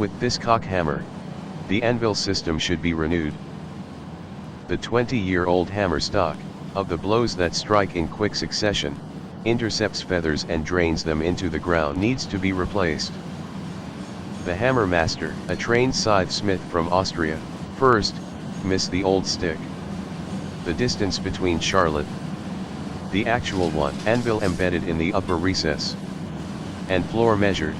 With this cock hammer, the anvil system should be renewed. The 20-year-old hammer stock, of the blows that strike in quick succession, intercepts feathers and drains them into the ground, needs to be replaced. The hammer master, a trained scythe smith from Austria, first, missed the old stick. The distance between Charlotte, the actual one, anvil embedded in the upper recess, and floor measured.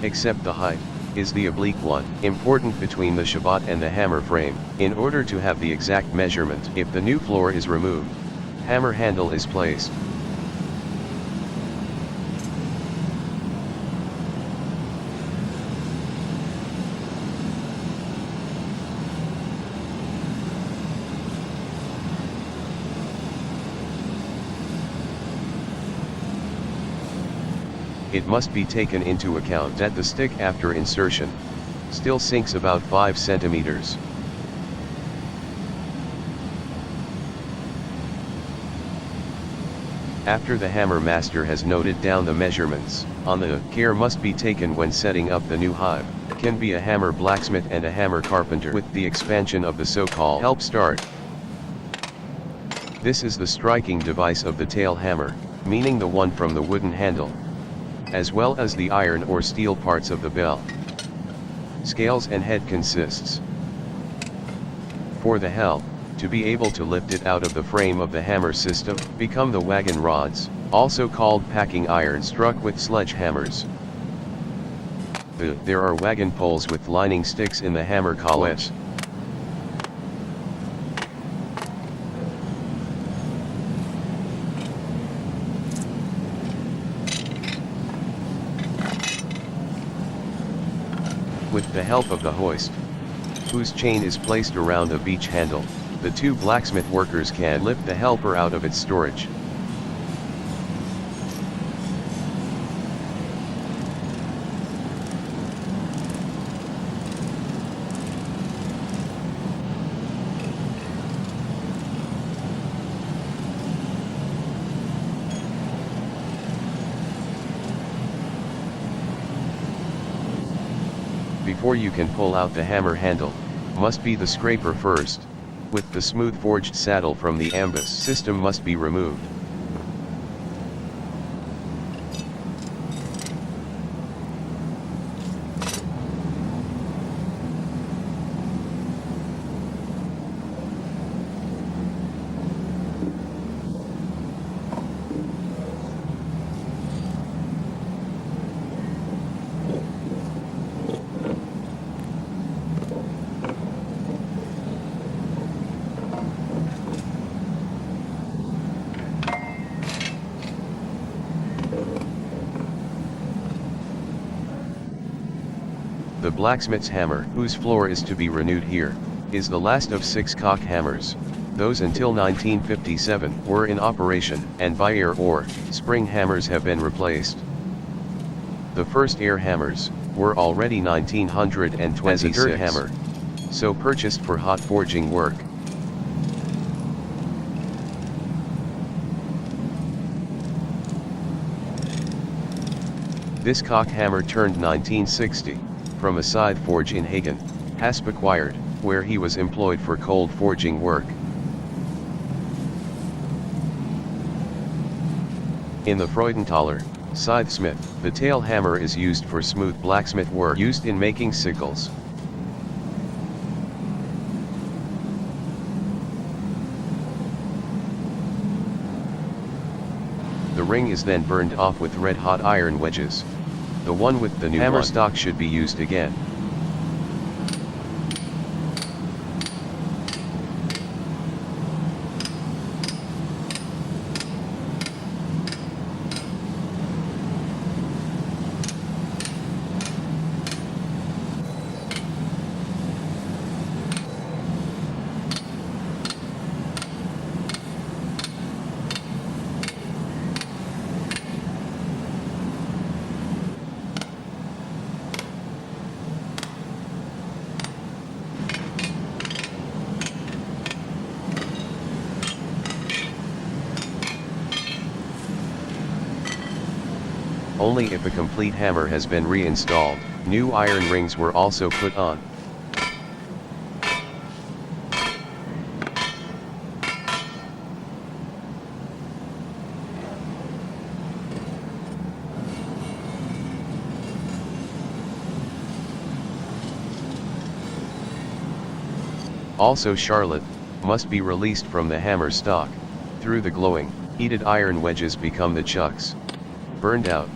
Except the height, is the oblique one, important between the shabbat and the hammer frame. In order to have the exact measurement, if the new floor is removed, hammer handle is placed. It must be taken into account that the stick after insertion still sinks about 5 centimeters. After the hammer master has noted down the measurements, care must be taken when setting up the new hive. Can be a hammer blacksmith and a hammer carpenter with the expansion of the so-called help start. This is the striking device of the tail hammer, meaning the one from the wooden handle, as well as the iron or steel parts of the bell. Scales and head consists. For the help, to be able to lift it out of the frame of the hammer system, become the wagon rods, also called packing iron struck with sledgehammers. There are wagon poles with lining sticks in the hammer columns. With the help of the hoist, whose chain is placed around the beech handle, the two blacksmith workers can lift the helper out of its storage. Before you can pull out the hammer handle, must be the scraper first, with the smooth forged saddle from the ambus system must be removed. The blacksmith's hammer, whose floor is to be renewed here, is the last of 6 cock hammers. Those until 1957 were in operation, and by air or spring hammers have been replaced. The first air hammers were already 1926 as a dirt hammer, so purchased for hot forging work. This cock hammer turned 1960. From a scythe forge in Hagen, Hasp acquired, where he was employed for cold forging work. In the Freudenthaler scythe smith, the tail hammer is used for smooth blacksmith work used in making sickles. The ring is then burned off with red-hot iron wedges. The one with the new hammer stock should be used again. only if a complete hammer has been reinstalled. New iron rings were also put on. Also Charlotte must be released from the hammer stock. Through the glowing, heated iron wedges become the chucks. Burned out.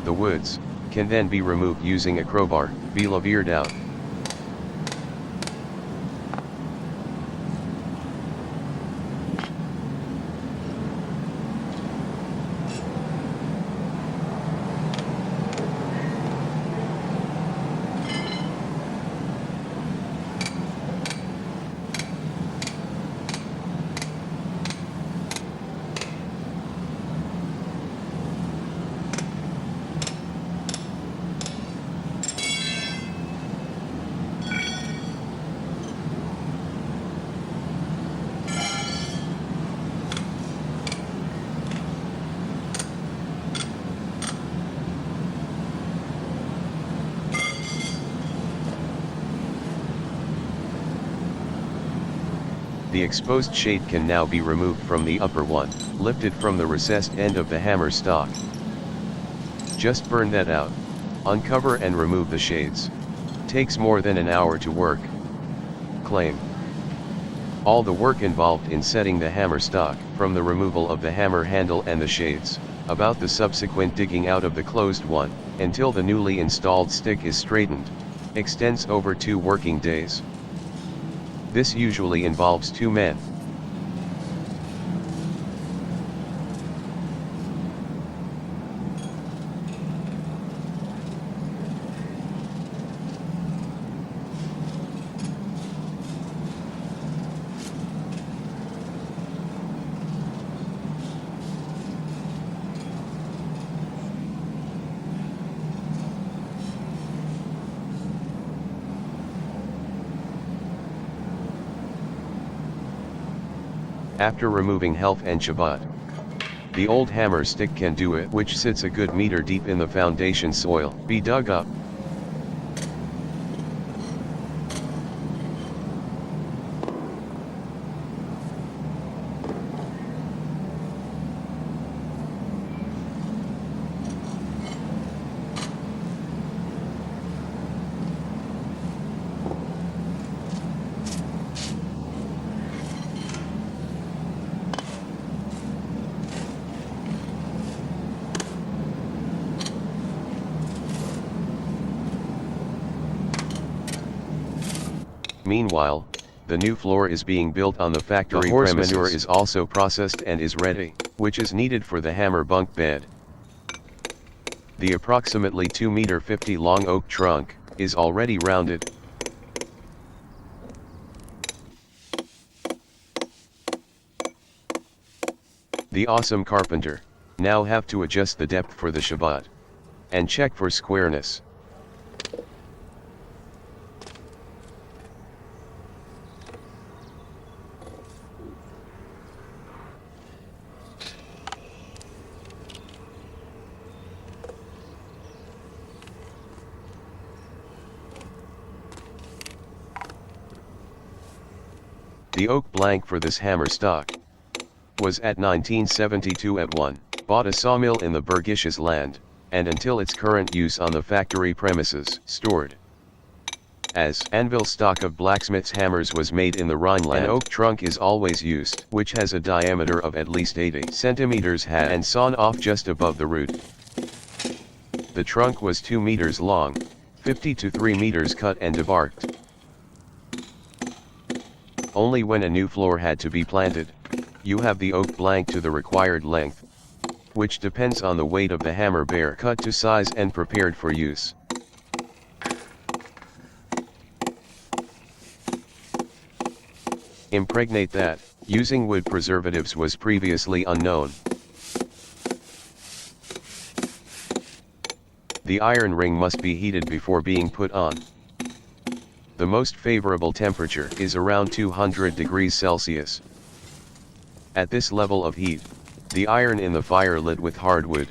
The woods can then be removed using a crowbar, be LVR'd out. The exposed shade can now be removed from the upper one, lifted from the recessed end of the hammer stock. Just burn that out. Uncover and remove the shades. Takes more than an hour to work. Claim. All the work involved in setting the hammer stock, from the removal of the hammer handle and the shades, about the subsequent digging out of the closed one, until the newly installed stick is straightened, extends over 2 working days. This usually involves 2 men. After removing helve and shabbat, the old hammer stick can do it, which sits a good meter deep in the foundation soil, be dug up. Meanwhile, the new floor is being built on the factory premises. Horse manure is also processed and is ready, which is needed for the hammer bunk bed. The approximately 2.50 m long oak trunk is already rounded. The awesome carpenter now have to adjust the depth for the shabbat and check for squareness. The oak blank for this hammer stock was at 1972 at 1, bought a sawmill in the Bergisches Land, and until its current use on the factory premises, stored as anvil stock of blacksmith's hammers was made in the Rheinland. An oak trunk is always used, which has a diameter of at least 80 centimeters and sawn off just above the root. The trunk was 2 meters long, 50 to 3 meters cut and debarked. Only when a new floor had to be planted, you have the oak blank to the required length, which depends on the weight of the hammer bear, cut to size and prepared for use. Impregnate that, using wood preservatives was previously unknown. The iron ring must be heated before being put on. The most favorable temperature is around 200 degrees Celsius. At this level of heat, the iron in the fire lit with hardwood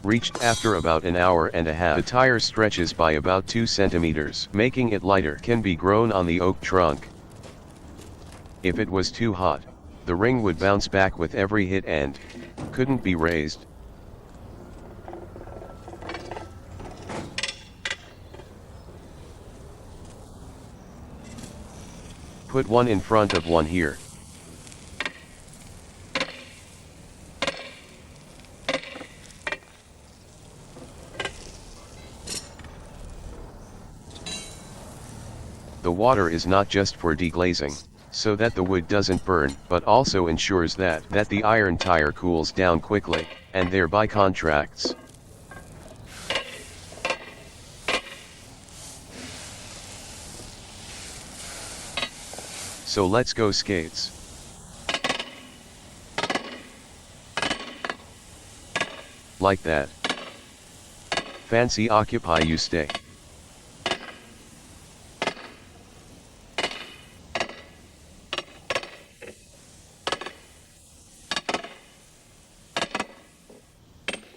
reached after about an hour and a half. The tire stretches by about 2 centimeters, making it lighter, can be grown on the oak trunk. If it was too hot, the ring would bounce back with every hit and couldn't be raised. Put one in front of one here. The water is not just for deglazing, so that the wood doesn't burn, but also ensures that the iron tire cools down quickly, and thereby contracts. So let's go skates. Like that. Fancy occupy you stay.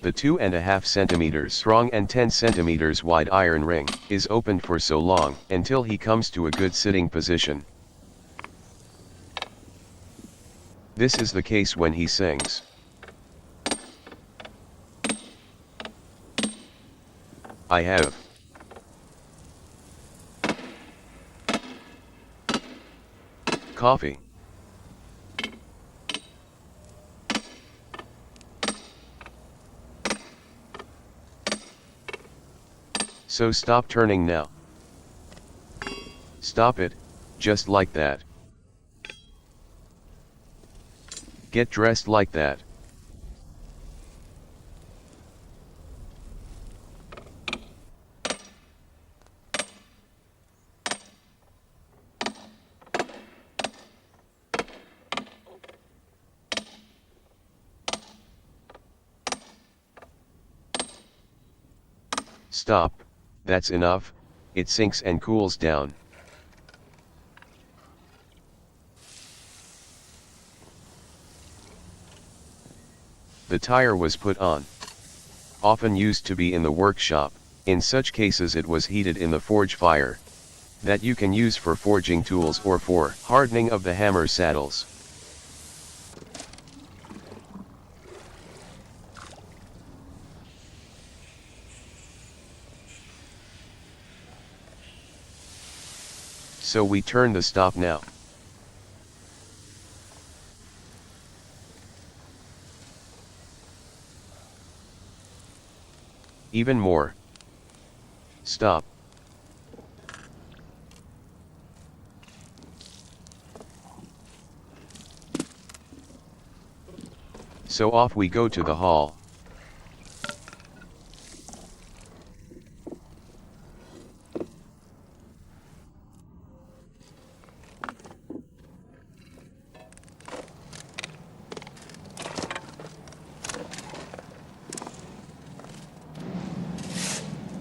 The 2.5 centimeters strong and 10 centimeters wide iron ring is opened for so long until he comes to a good sitting position. This is the case when he sings. I have coffee. So stop turning now. Stop it, just like that. Get dressed like that. Stop, that's enough, it sinks and cools down. The tire was put on. Often used to be in the workshop, in such cases it was heated in the forge fire, that you can use for forging tools or for hardening of the hammer saddles. So we turn the stop now. Even more. Stop. So off we go to the hall.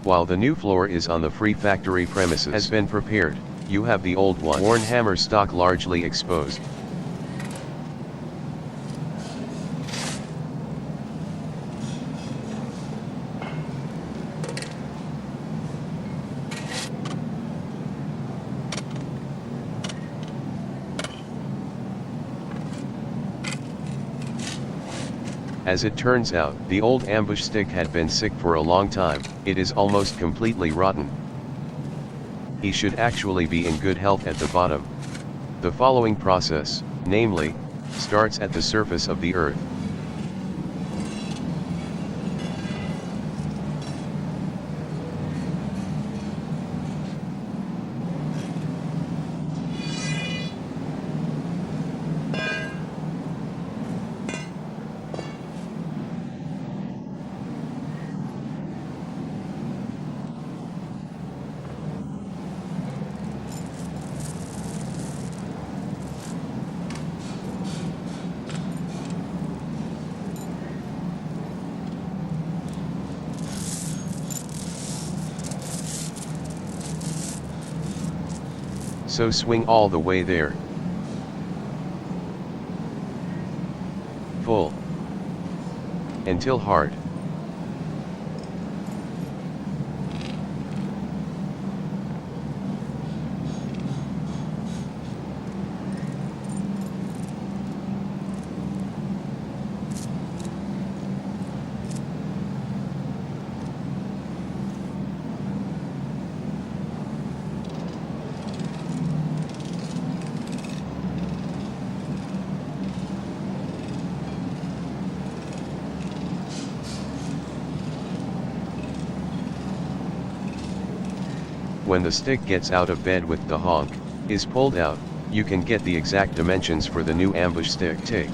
While the new floor is on the free factory premises has been prepared, you have the old one, worn hammer stock largely exposed. As it turns out, the old ambush stick had been sick for a long time. It is almost completely rotten. He should actually be in good health at the bottom. The following process, namely, starts at the surface of the earth. So swing all the way there. Full. Until hard. When the stick gets out of bed with the honk, is pulled out, you can get the exact dimensions for the new ambush stick. Take.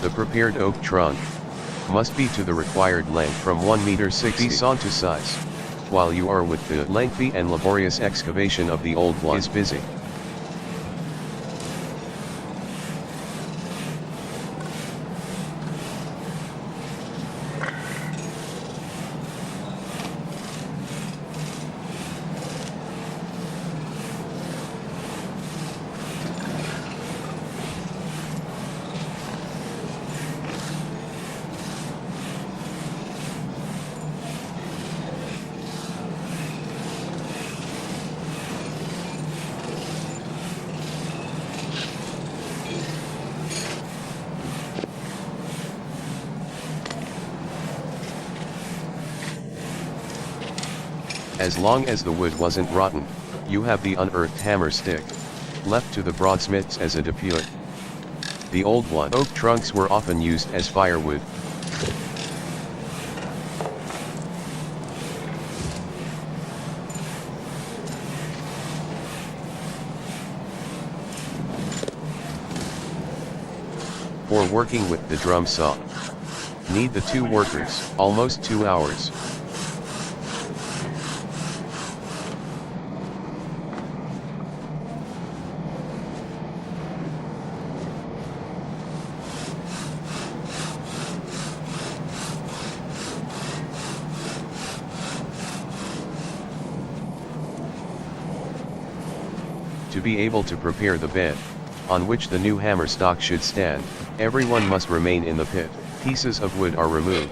The prepared oak trunk must be to the required length from 1.60 m sawn to size, while you are with the lengthy and laborious excavation of the old one is busy. As long as the wood wasn't rotten, you have the unearthed hammer stick, left to the broadsmiths as a depot. The old oak trunks were often used as firewood. For working with the drum saw, need the 2 workers, almost 2 hours. To be able to prepare the bed, on which the new hammer stock should stand, everyone must remain in the pit. Pieces of wood are removed.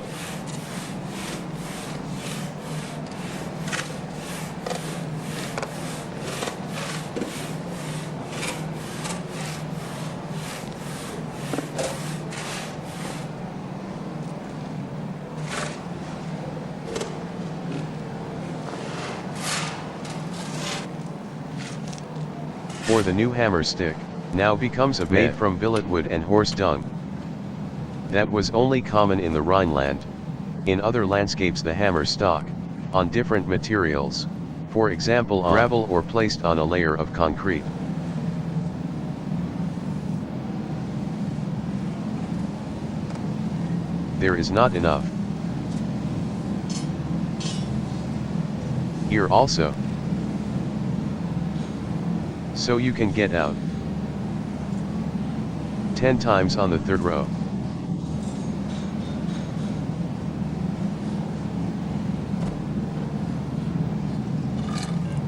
For the new hammer stick, now becomes a bed made from billet wood and horse dung. That was only common in the Rhineland. In other landscapes the hammer stock, on different materials, For example, on gravel or placed on a layer of concrete. There is not enough. Here also. So you can get out 10 times on the third row.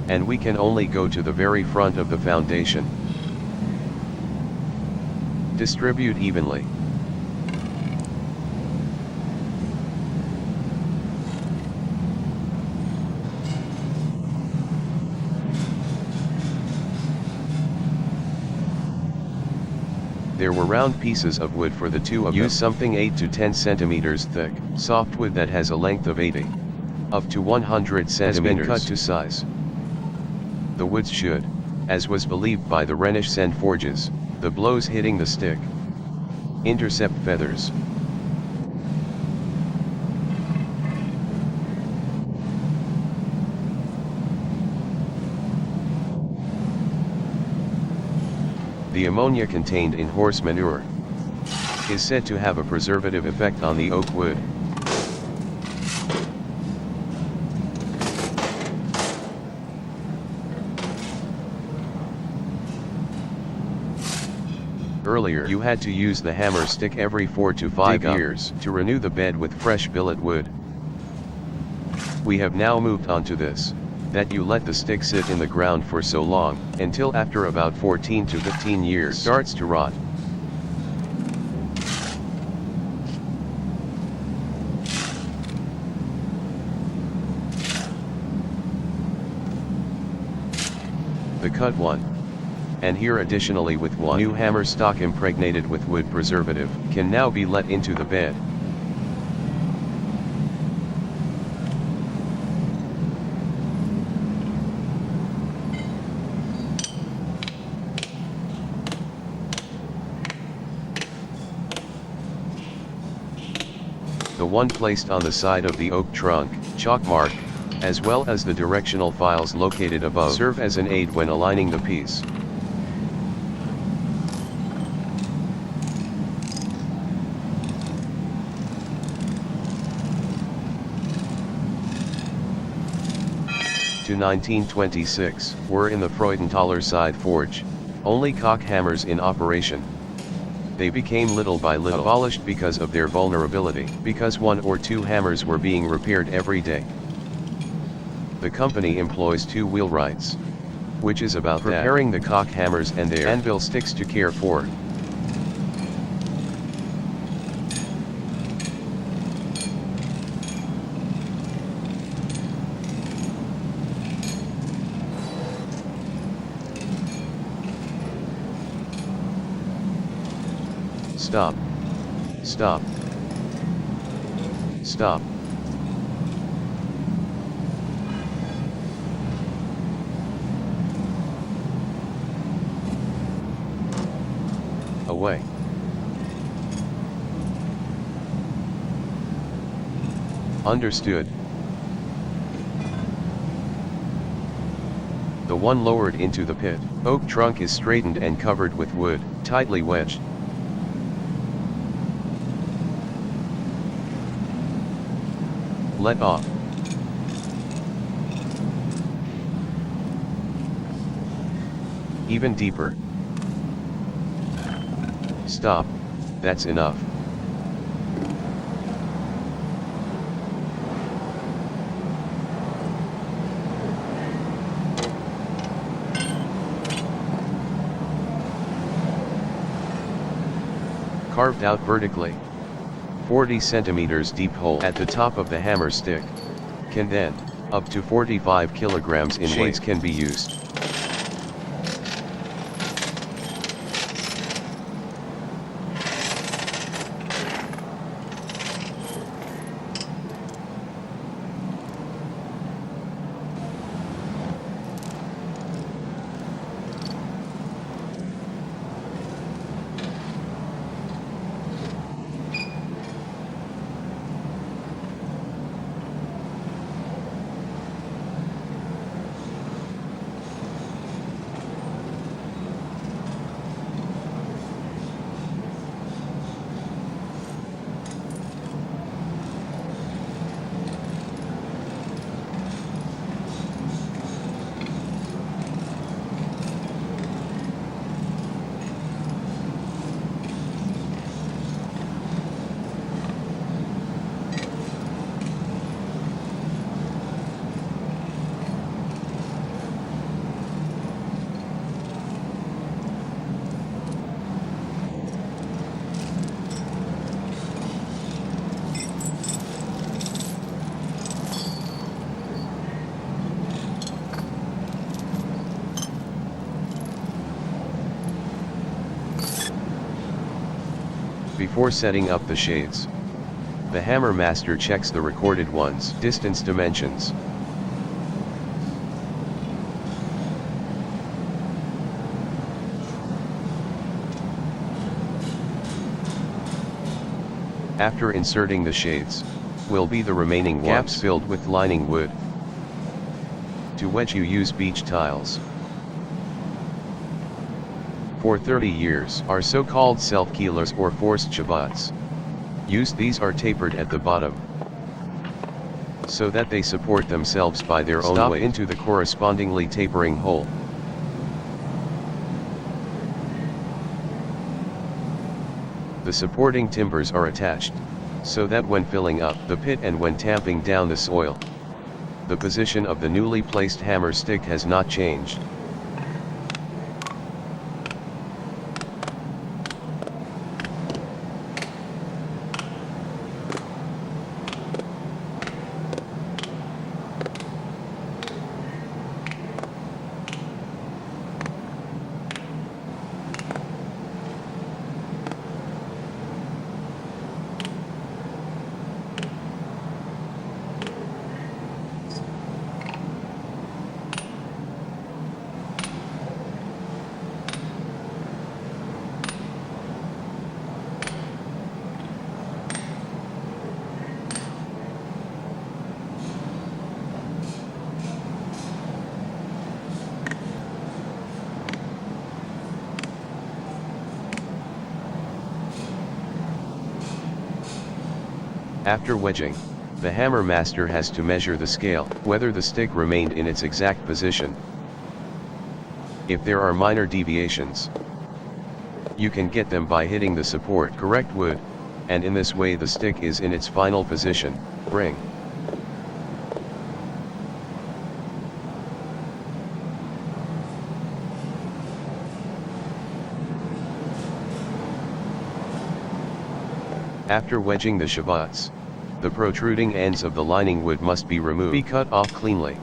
And we can only go to the very front of the foundation. Distribute evenly. There were round pieces of wood for the two of them. Use something 8 to 10 centimeters thick, soft wood that has a length of 80 up to 100 centimeters cut to size. The woods should, as was believed by the Rhenish send forges, the blows hitting the stick, intercept feathers. The ammonia contained in horse manure is said to have a preservative effect on the oak wood. Earlier you had to use the hammer stick every 4 to 5 years to renew the bed with fresh billet wood. We have now moved on to this, that you let the stick sit in the ground for so long, until after about 14 to 15 years starts to rot. The cut one, and here additionally with one new hammer stock impregnated with wood preservative, can now be let into the bed. The one placed on the side of the oak trunk, chalk mark, as well as the directional files located above, serve as an aid when aligning the piece. To 1926, were in the Freudenthaler Scythe forge, only cock hammers in operation. They became little by little abolished because of their vulnerability, because 1 or 2 hammers were being repaired every day. The company employs 2 wheelwrights, which is about preparing the cock hammers and their anvil sticks to care for. Stop. Stop. Stop. Away. Understood. The one lowered into the pit. Oak trunk is straightened and covered with wood, tightly wedged. Let off. Even deeper. Stop, that's enough. Carved out vertically. 40 centimeters deep hole at the top of the hammer stick. Can then, up to 45 kilograms in weights can be used. Before setting up the shades, the hammer master checks the recorded ones. Distance dimensions. After inserting the shades, will be the remaining gaps filled with lining wood. To wedge you use beech tiles. For 30 years are so-called self-keelers or forced Shabats. These are tapered at the bottom, so that they support themselves by their own weight into the correspondingly tapering hole. The supporting timbers are attached, so that when filling up the pit and when tamping down the soil, the position of the newly placed hammer stick has not changed. After wedging, the hammer master has to measure the scale, whether the stick remained in its exact position. If there are minor deviations, you can get them by hitting the support correct wood, and in this way the stick is in its final position. Bring. After wedging the Shabats, the protruding ends of the lining wood must be removed. Be cut off cleanly.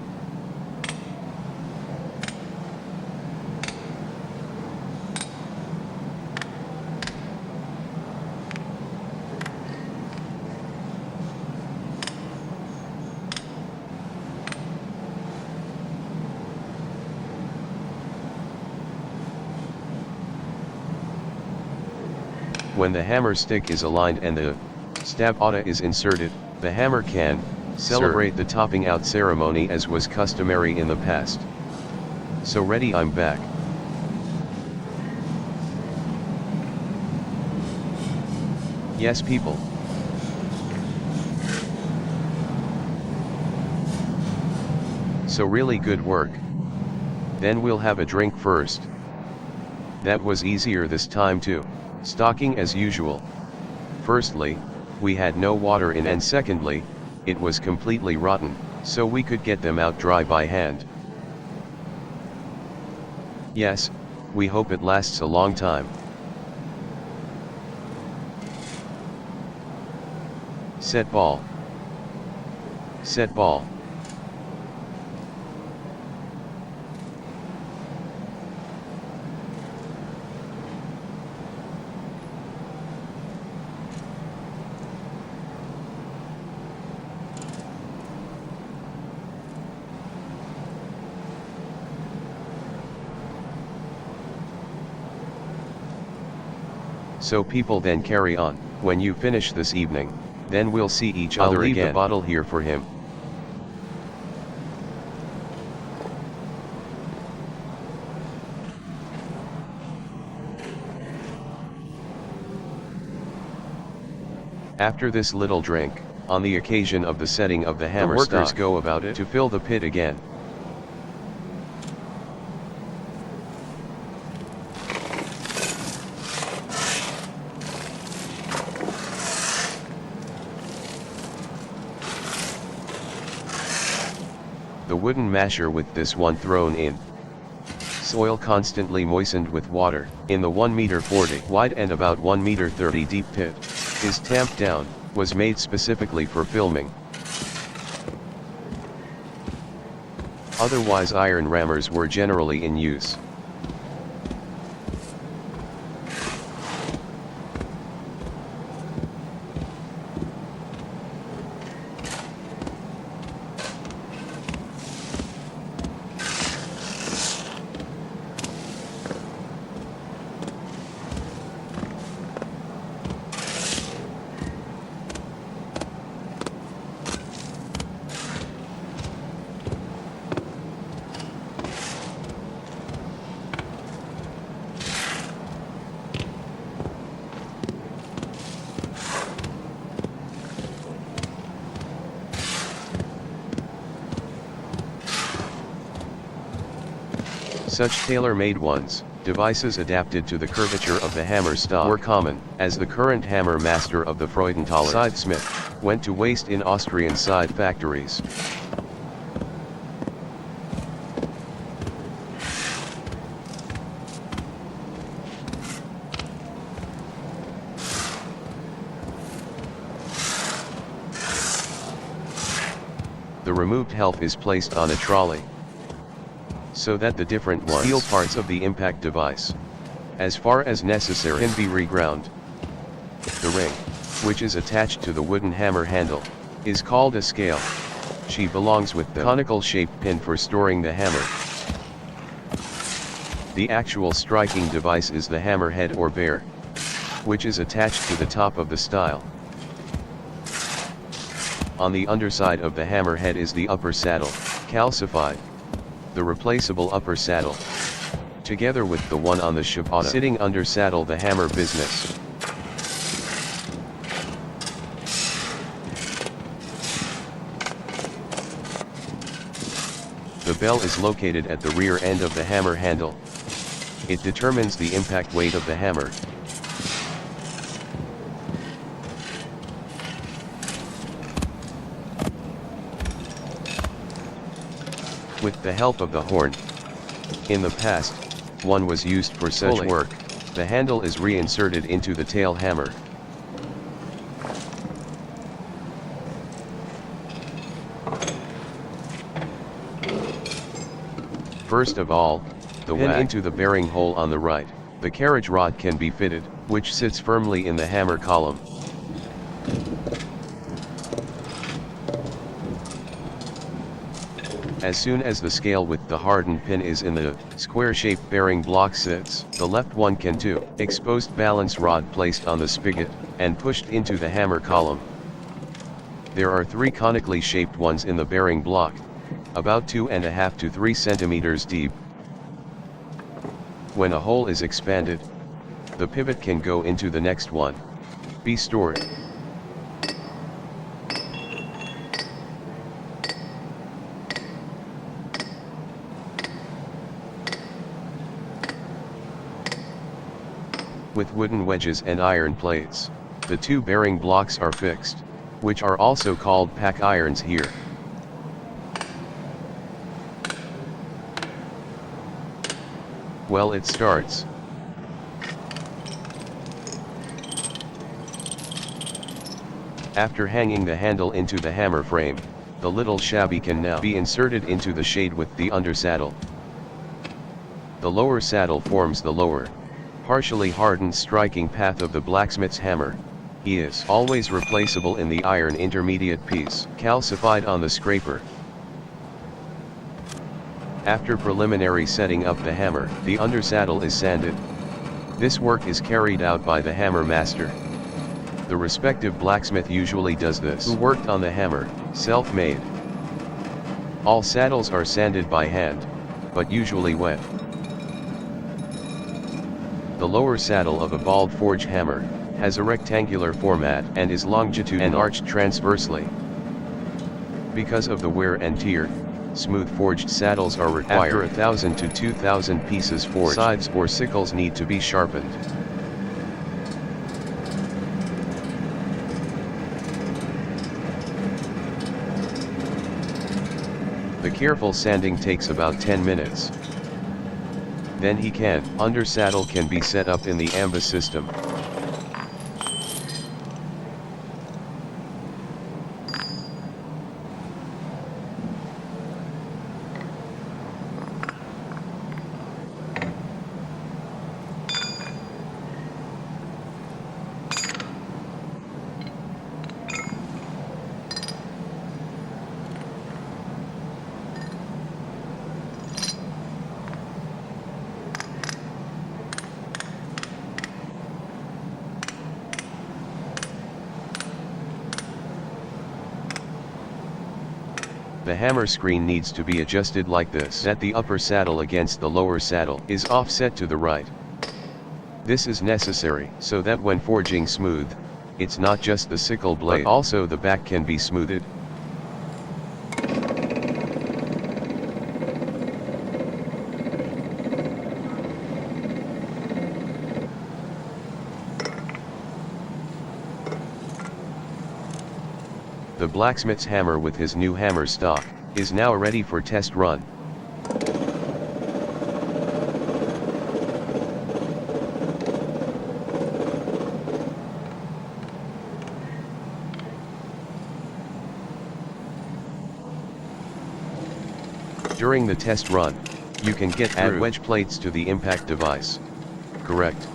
When the hammer stick is aligned and the stab auto is inserted, the hammer can celebrate the topping out ceremony as was customary in the past. So ready, I'm back. Yes, people. So really good work. Then we'll have a drink first. That was easier this time too. Stocking as usual. Firstly, we had no water in, and secondly, it was completely rotten, so we could get them out dry by hand. Yes, we hope it lasts a long time. Set ball. Set ball. So people, then carry on. When you finish this evening, then we'll see each other again. I'll leave the bottle here for him. After this little drink, on the occasion of the setting of the hammer, the workers go about it to fill the pit again. The wooden masher with this one thrown in. Soil constantly moistened with water, in the 1 meter 40 wide and about 1 meter 30 deep pit, is tamped down, was made specifically for filming. Otherwise iron rammers were generally in use. Such tailor-made devices adapted to the curvature of the hammer stock were common, as the current hammer master of the Freudenthaler Scythesmith went to waste in Austrian scythe factories. The removed helve is placed on a trolley, so that the different steel parts of the impact device, as far as necessary, can be reground. The ring, which is attached to the wooden hammer handle, is called a scale. She belongs with the conical-shaped pin for storing the hammer. The actual striking device is the hammerhead or bear, which is attached to the top of the style. On the underside of the hammerhead is the upper saddle, calcified, the replaceable upper saddle, together with the one on the ciabatta sitting under saddle, the hammer business. The bell is located at the rear end of the hammer handle. It determines the impact weight of the hammer. With the help of the horn. In the past, one was used for such work. The handle is reinserted into the tail hammer. First of all, the pin into the bearing hole on the right. The carriage rod can be fitted, which sits firmly in the hammer column. As soon as the scale with the hardened pin is in the square-shaped bearing block sits, the left one can too. Exposed balance rod placed on the spigot, and pushed into the hammer column. There are 3 conically shaped ones in the bearing block, about 2.5 to 3 centimeters deep. When a hole is expanded, the pivot can go into the next one. Be stored. With wooden wedges and iron plates, the 2 bearing blocks are fixed, which are also called pack irons here. Well, it starts. After hanging the handle into the hammer frame, the little shabby can now be inserted into the shade with the undersaddle. The lower saddle forms the lower, partially hardened striking path of the blacksmith's hammer. He is always replaceable in the iron intermediate piece, calcified on the scraper. After preliminary setting up the hammer, the undersaddle is sanded. This work is carried out by the hammer master. The respective blacksmith usually does this, who worked on the hammer, self-made. All saddles are sanded by hand, but usually wet. The lower saddle of a bald forge hammer has a rectangular format and is longitudinal and arched transversely. Because of the wear and tear, smooth forged saddles are required. After 1,000 to 2,000 pieces forged, scythes or sickles need to be sharpened. The careful sanding takes about 10 minutes. Then undersaddle can be set up in the anvil system. The hammer screen needs to be adjusted like this, that the upper saddle against the lower saddle is offset to the right. This is necessary so that when forging smooth, it's not just the sickle blade, but also the back can be smoothed. The blacksmith's hammer with his new hammer stock is now ready for test run. During the test run, you can add wedge plates to the impact device. Correct.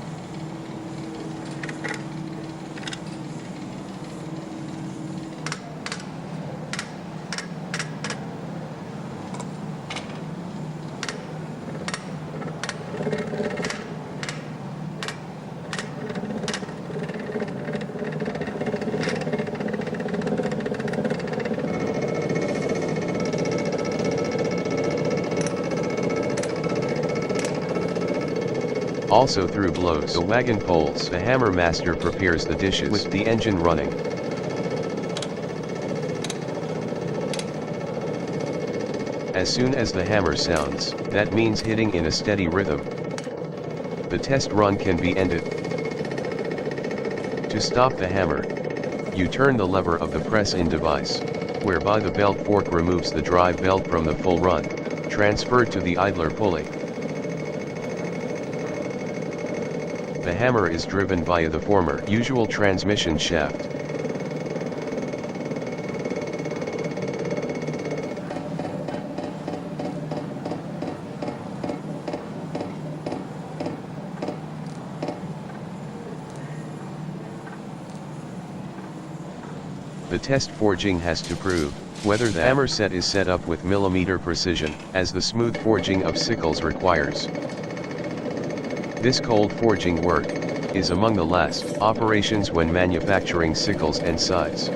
Also through blows the wagon poles, the hammer master prepares the dishes with the engine running. As soon as the hammer sounds, that means hitting in a steady rhythm. The test run can be ended. To stop the hammer, you turn the lever of the press-in device, whereby the belt fork removes the drive belt from the full run, transferred to the idler pulley. The hammer is driven via the former usual transmission shaft. The test forging has to prove whether the hammer set is set up with millimeter precision, as the smooth forging of sickles requires. This cold forging work is among the last operations when manufacturing sickles and scythes.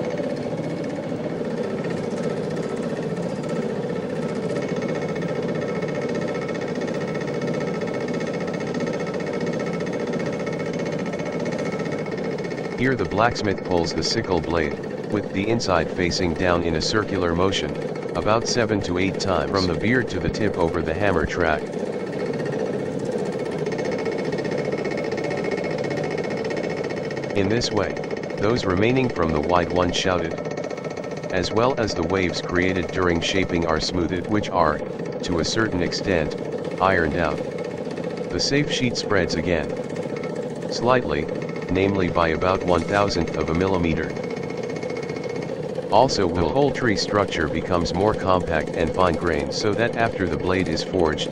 Here the blacksmith pulls the sickle blade, with the inside facing down in a circular motion, about 7 to 8 times from the beard to the tip over the hammer track. In this way, those remaining from the wide one shouted, as well as the waves created during shaping are smoothed, which are, to a certain extent, ironed out. The safe sheet spreads again, slightly, namely by about 1/1000th of a millimeter. Also the whole tree structure becomes more compact and fine-grained so that after the blade is forged,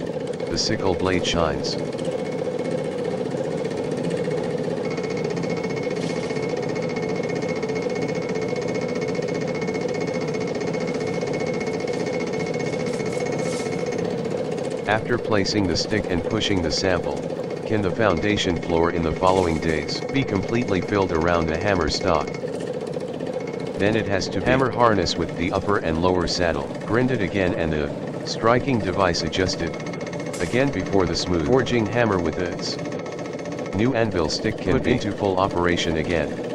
the sickle blade shines. After placing the stick and pushing the sample, can the foundation floor in the following days be completely filled around the hammer stock? Then it has to be hammer harness with the upper and lower saddle grinded again and the striking device adjusted again before the smooth forging hammer with its new anvil stick can put into full operation again.